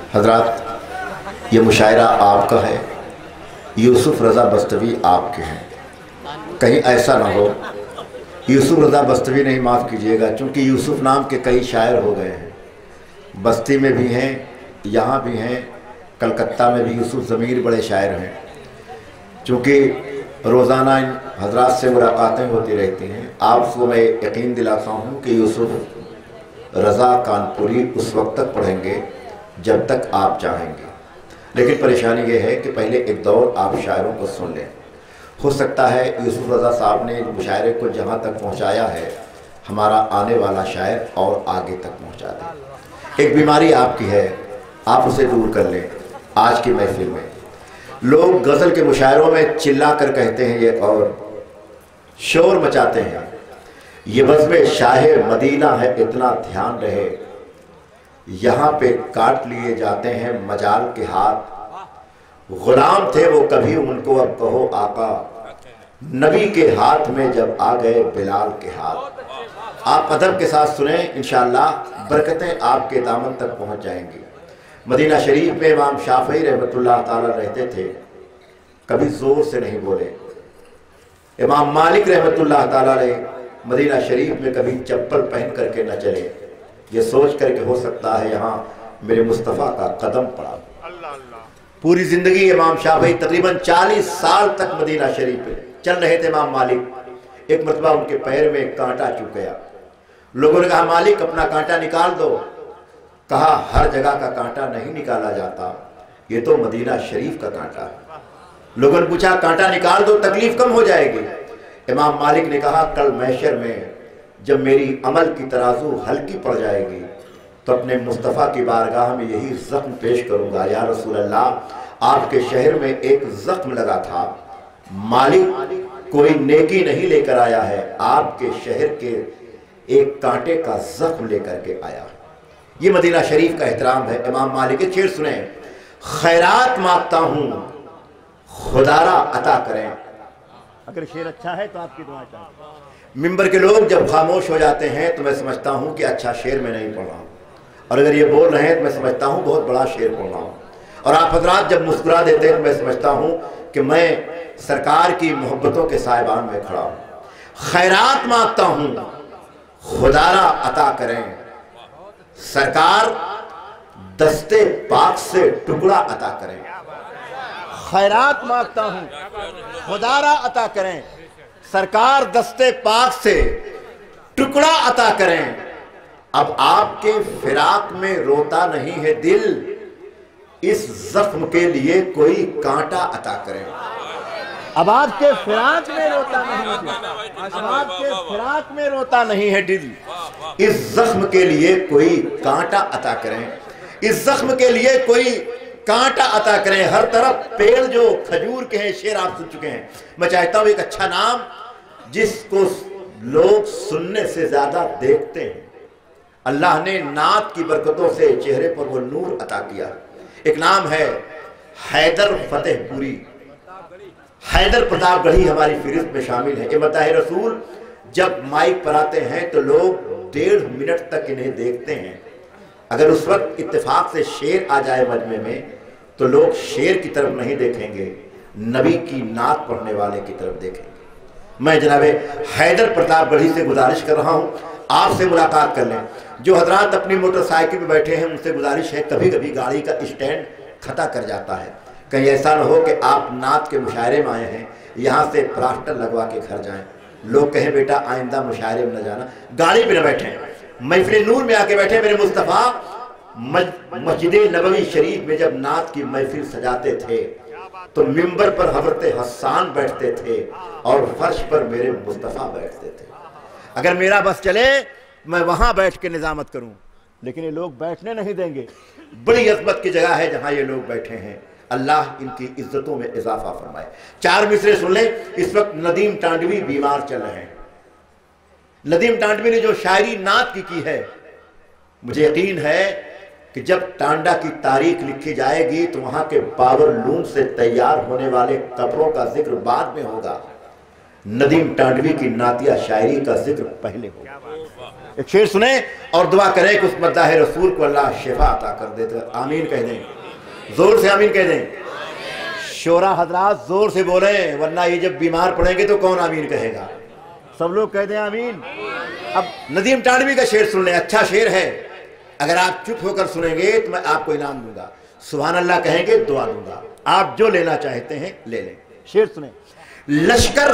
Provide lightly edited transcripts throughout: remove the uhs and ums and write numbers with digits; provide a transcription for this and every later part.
हजरात, ये मुशायरा आपका है, यूसुफ रज़ा बस्तवी आपके हैं। कहीं ऐसा ना हो यूसुफ रज़ा बस्तवी नहीं, माफ़ कीजिएगा, चूँकि यूसुफ नाम के कई शायर हो गए हैं, बस्ती में भी हैं, यहाँ भी हैं, कलकत्ता में भी यूसुफ ज़मीर बड़े शायर हैं। चूँकि रोज़ाना इन हजरात से मुलाकातें होती रहती हैं, आपको मैं यकीन दिलाता हूँ कि यूसुफ रज़ा कानपुरी उस वक्त तक पढ़ेंगे जब तक आप चाहेंगे। लेकिन परेशानी ये है कि पहले एक दौर आप शायरों को सुन लें। हो सकता है यूसुफ रज़ा साहब ने मुशायरे को जहाँ तक पहुँचाया है, हमारा आने वाला शायर और आगे तक पहुँचा दे। एक बीमारी आपकी है, आप उसे दूर कर लें। आज की महफिल में लोग गज़ल के मुशायरों में चिल्ला कर कहते हैं ये और शोर मचाते हैं, ये बज़्म शाह मदीना है, इतना ध्यान रहे, यहाँ पे काट लिए जाते हैं मजाल के हाथ। गुलाम थे वो कभी, उनको अब कहो आका, नबी के हाथ में जब आ गए बिलाल के हाथ। आप अदब के साथ सुने, इंशाअल्लाह बरकतें आपके दामन तक पहुँच जाएंगी। मदीना शरीफ में इमाम शाफई रहमतुल्लाह ताला रहते थे, कभी ज़ोर से नहीं बोले। इमाम मालिक रहमतुल्लाह ताला ने मदीना शरीफ में कभी चप्पल पहन करके न चले, ये सोच करके हो सकता है यहाँ मेरे मुस्तफ़ा का कदम पड़ा। पूरी ज़िंदगी इमाम शाफई तकरीबन 40 साल तक मदीना शरीफ में चल रहे थे। इमाम मालिक एक मरतबा उनके पैर में कांटा चुभ गया। लोगों ने कहा मालिक अपना कांटा निकाल दो। कहा हर जगह का कांटा नहीं निकाला जाता, ये तो मदीना शरीफ का कांटा है। लोगों ने पूछा कांटा निकाल दो, तकलीफ कम हो जाएगी। इमाम मालिक ने कहा कल महशर में जब मेरी अमल की तराजू हल्की पड़ जाएगी तो अपने मुस्तफ़ा की बारगाह में यही ज़ख्म पेश करूँगा, या रसूल अल्लाह, आपके शहर में एक ज़ख्म लगा था, मालिक कोई नेकी नहीं लेकर आया है, आपके शहर के एक कांटे का ज़ख्म लेकर के आया। ये मदीना शरीफ का एहतराम है। इमाम मालिक के शेर सुने, खैरात मांगता हूँ खुदारा अता करें। अगर शेर अच्छा है तो आपकी दुआ चाहिए। मिंबर के लोग जब खामोश हो जाते हैं तो मैं समझता हूँ कि अच्छा शेर मैं नहीं पढ़ रहा हूँ, और अगर ये बोल रहे हैं तो मैं समझता हूँ बहुत बड़ा शेर पढ़ रहा हूँ। और आप हजरात जब मुस्कुरा देते हैं तो मैं समझता हूँ कि मैं सरकार की मोहब्बतों के साहिबान में खड़ा हूँ। खैरात मांगता हूँ खुदारा अता करें, सरकार दस्ते पाक से टुकड़ा अता करें। खैरात मांगता हूँ खुदारा अता करें, सरकार दस्ते पाक से टुकड़ा अता करें। अब आपके फिराक में रोता नहीं है दिल, इस जख्म के लिए कोई कांटा अता करें। अब आपके फिराक में रोता नहीं है दिल, अब आपके फिराक में रोता नहीं है दिल, इस जख्म के लिए कोई कांटा अता करें, इस जख्म के लिए कोई कांटा अता करें। हर तरफ पेड़ जो खजूर के हैं, शेर आप सुन चुके हैं। मैं चाहता हूं एक अच्छा नाम जिसको लोग सुनने से ज्यादा देखते हैं। अल्लाह ने नात की बरकतों से चेहरे पर वो नूर अता किया। एक नाम है हैदर फतेहपुरी, हैदर प्रतापगढ़ी हमारी फिरिस्त में शामिल है। ये मताह रसूल जब माइक पर आते हैं तो लोग 1.5 मिनट तक इन्हें देखते हैं। अगर उस वक्त इत्तेफाक से शेर आ जाए मजमे में तो लोग शेर की तरफ नहीं देखेंगे, नबी की नात पढ़ने वाले की तरफ देखेंगे। मैं जनाब हैदर प्रतापगढ़ी से गुजारिश कर रहा हूँ आपसे मुलाकात कर लें। जो हजरात अपनी मोटरसाइकिल में बैठे हैं उनसे गुजारिश है, कभी कभी गाड़ी का स्टैंड खता कर जाता है, कहीं ऐसा न हो कि आप नात के मुशायरे में आए हैं, यहाँ से प्लास्टर लगवा के घर जाएं, लोग कहें बेटा आइंदा मुशायरे में न जाना। गाड़ी में न बैठे, महफिल नूर में आके बैठे। मेरे मुस्तफ़ा मस्जिद नबवी शरीफ में जब नात की महफिल सजाते थे तो मिंबर पर हज़रत हसन बैठते थे और फर्श पर मेरे मुस्तफ़ा बैठते थे। अगर मेरा बस चले मैं वहां बैठ के निजामत करूं, लेकिन ये लोग बैठने नहीं देंगे। बड़ी अज़मत की जगह है जहां ये लोग बैठे हैं, अल्लाह इनकी इज्जतों में इजाफा फरमाए। 4 मिसरे सुन ले। इस वक्त नदीम टांडवी बीमार चल रहे हैं। नदीम टांडवी ने जो शायरी नात की है, मुझे यकीन है कि जब टांडा की तारीख लिखी जाएगी तो वहां के बाबर लूम से तैयार होने वाले कब्रों का जिक्र बाद में होगा, नदीम टांडवी की नातिया शायरी का जिक्र पहले हो। एक शेर सुने और दुआ करें कि उस मद्दाह रसूल को अल्लाह शिफा अता कर दे। तो आमीन कह दें, जोर से आमीन कह दें। शोरा हजरात जोर से बोले, वरना ये जब बीमार पड़ेंगे तो कौन आमीन कहेगा। सब लोग कह दें आमीन। अब नदीम टांडवी का शेर सुन लें, अच्छा शेर है। अगर आप चुप होकर सुनेंगे तो मैं आपको इनाम दूंगा, सुभान अल्लाह कहेंगे दुआ दूंगा, आप जो लेना चाहते हैं ले लें। शेर सुने। लश्कर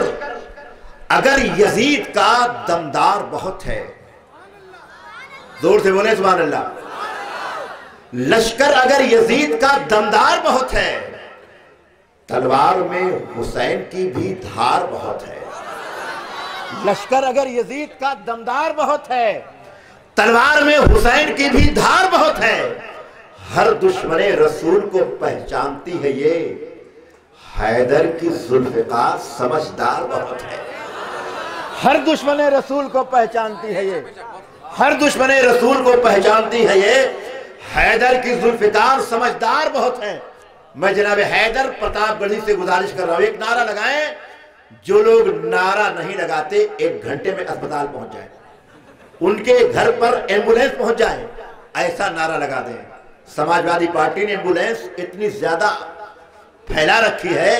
अगर यजीद का दमदार बहुत है, जोर से बोले सुभान अल्लाह। लश्कर अगर यजीद का दमदार बहुत है, तलवार में हुसैन की भी धार बहुत है। लश्कर अगर यजीद का दमदार बहुत है, तलवार में हुसैन की भी धार बहुत है। हर दुश्मने रसूल को पहचानती है ये, हैदर की जुल्फ़िकार समझदार बहुत है। हर दुश्मने रसूल को पहचानती है ये, हर दुश्मने रसूल को पहचानती है ये, हैदर की जुल्फ़िकार समझदार बहुत है। मैं जनाब हैदर प्रतापगढ़ी से गुजारिश कर रहा हूं, एक नारा लगाएं। जो लोग नारा नहीं लगाते 1 घंटे में अस्पताल पहुंच जाए, उनके घर पर एम्बुलेंस पहुंच जाए, ऐसा नारा लगा दें। समाजवादी पार्टी ने एम्बुलेंस इतनी ज्यादा फैला रखी है,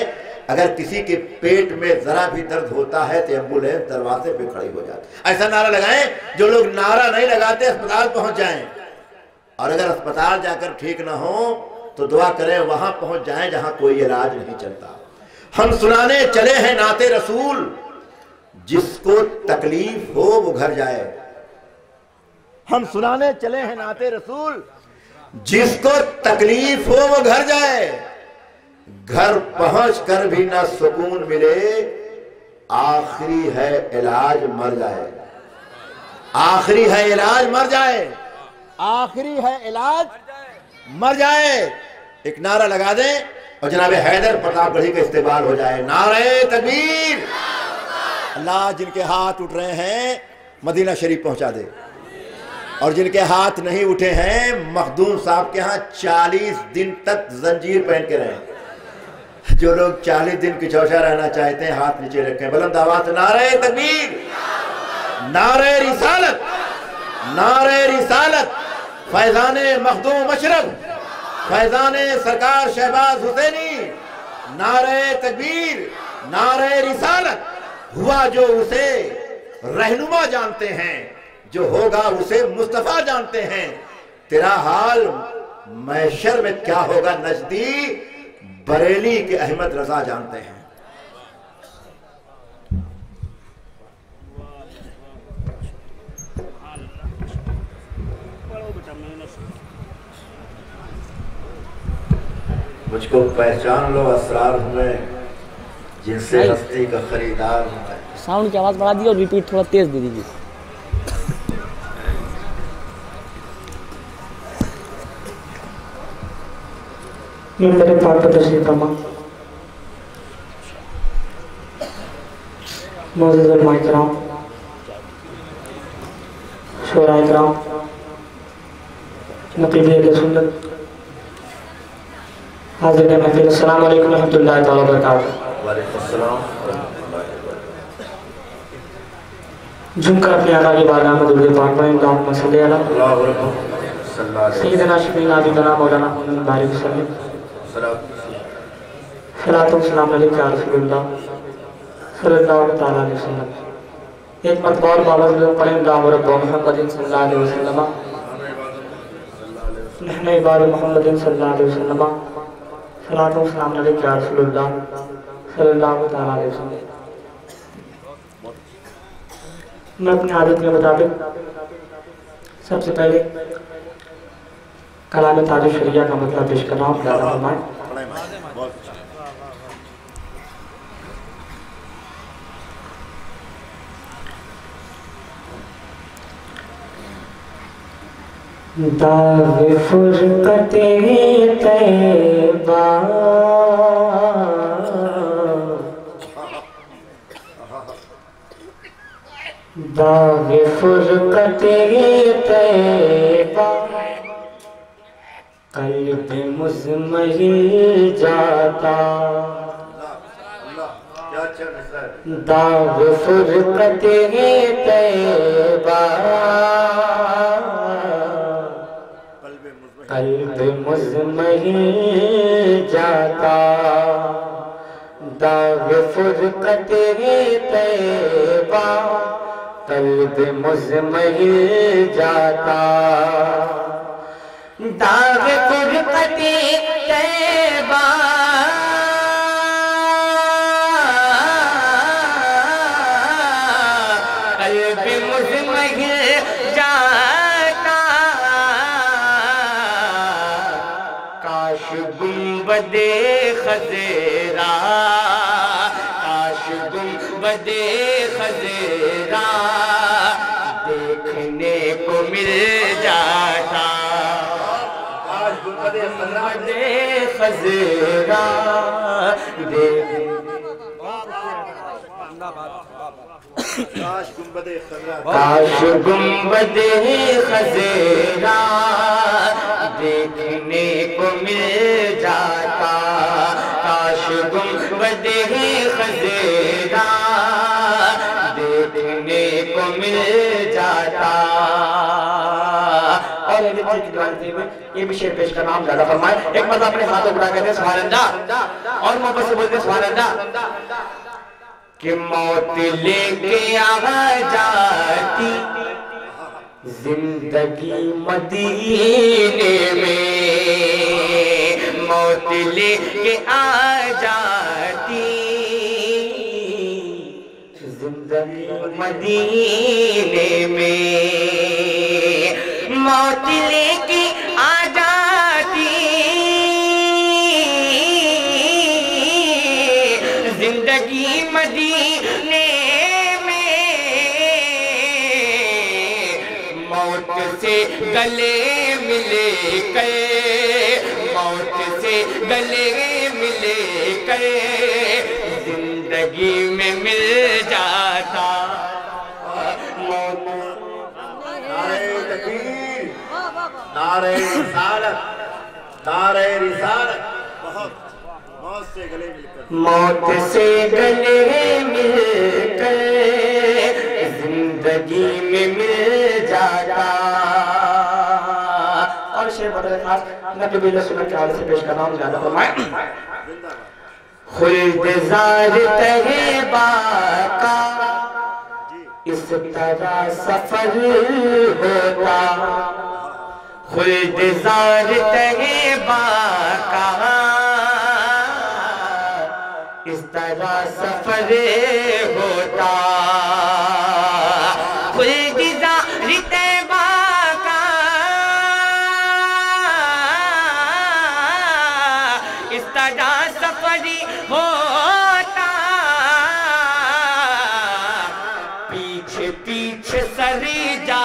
अगर किसी के पेट में जरा भी दर्द होता है तो एम्बुलेंस दरवाजे पे खड़ी हो जाती। ऐसा नारा लगाएं। जो लोग नारा नहीं लगाते अस्पताल पहुंच जाएं, और अगर अस्पताल जाकर ठीक ना हो तो दुआ करें वहां पहुंच जाएं जहां कोई इलाज नहीं चलता। हम सुनाने चले हैं नाते रसूल, जिसको तकलीफ हो वो घर जाए। हम सुनाने चले हैं नाते रसूल, जिसको तकलीफ हो वो घर जाए। घर पहुंच कर भी ना सुकून मिले, आखिरी है इलाज मर जाए। आखिरी है इलाज मर जाए, आखिरी है इलाज मर जाए। एक नारा लगा दें और जनाब हैदर प्रतापगढ़ी का इस्तेमाल हो जाए। नारे तकबीर। अल्लाह जिनके हाथ उठ रहे हैं मदीना शरीफ पहुंचा दे, और जिनके हाथ नहीं उठे हैं मखदूम साहब के यहाँ 40 दिन तक जंजीर पहन के रहें। जो लोग 40 दिन किचौशा रहना चाहते हैं हाथ नीचे रखें, बुलंद आवाज से नारे तकबीर, नारे रिसालत, नारे रिसालत। फैजाने मखदूम अशरफ, फैजाने सरकार शहबाज हुसैनी, नारे तकबीर, नारे रिसालत। हुआ जो उसे रहनुमा जानते हैं, जो होगा उसे मुस्तफा जानते हैं। तेरा हाल महशर में क्या होगा नजदी, बरेली के अहमद रजा जानते हैं। मुझको पहचान लो असरार हूं मैं, जिनसे हस्ती का खरीदार हूं मैं। साउंड की आवाज बढ़ा दी और रिपीट थोड़ा तेज दे दीजिए। मेरे पाक तशरीफ फरमा। मोअज़्ज़िज़ उलमा इकराम, शोरा इकराम, नक़ीब अहले सुन्नत, हाज़िर महफ़िल, अस्सलामु अलैकुम रहमतुल्लाहि तआला व बरकातहू। वालेकुम अस्सलाम। झुमकर अपने आका की बारगाह में दुरूद पाक पढ़ें। अल्लाहुम्मा सल्लि अला सय्यिदिना शफ़ीना हबीबना मौलाना मुहम्मद बारिक वसल्लम। सलातो सलाम अलैका या रसूलल्लाह सल्लल्लाहु तआला अलैहि वसल्लम। एक मरतबा और बाबा लोग पढ़ें। अल्लाहु रब्बु मुहम्मदिन सल्लल्लाहु अलैहि वसल्लम, नहनु इबादु मुहम्मदिन सल्लल्लाहु अलैहि वसल्लम। सलातो सलाम अलैका या रसूलल्लाह सल्लल्लाहु तआला अलैहि वसल्लम। मैं अपनी आदत के मुताबिक सबसे पहले कलाम तारीफ शरिया का मतलब पेश कर रहा हूँ। ज़्यादा फरमाएं। दाग़ फ़ुरक़ते तैबा, दाग़ फ़ुरक़ते तैबा, कल्ब मुज़महिल जाता। दाग फुरकते तैबा कल्ब मुज़महिल जाता, दाग फुरकते तैबा कल्ब मुज़महिल जाता, दाग फुरकते तैबा कल्ब मुज़महिल जाता, काश गुंबदे खज़ेरा, काश गुंबदे खज़ेरा देखने को मिल जाता, काश गुंबदे खज़ेरा काश गुंबदे खज़रा, काश गुंबदे खज़ेरा देखने को मिल जाता, काश गुंबदे खज़ेरा देखने को मिल जाता। और ये भी शेर पेश का नाम ज्यादा फरमाए। एक मतलब अपने हाथों उठा कहते सुभान अल्लाह और मोहब्बत से बोलते सुभान अल्लाह कि मौत लेके आ जाती जिंदगी मदीने में, मौत लेके आ जाती जिंदगी मदीने में, मौत लेके आ जाती जिंदगी मदीने में, मौत से गले मिले के, मौत से गले मिले के जिंदगी में मिल जाता। नारे रिसालत, नारे रिसालत, बहुत मौत से गले मिलकर, मौत से गले मिलकर जिंदगी में मिल जाता। और शेर बदले खास नबी बिल्ला सुन्नत के हवाले से पेश करना हूं, ज्यादा फरमाए। खुल्द ज़ार तैबा का इस तरह सफर होता, खुल्द ज़ार तैबा का इस तरह सफर होता, खुल्द ज़ार तैबा का इस तरह सफर होता, पीछे पीछे सर जा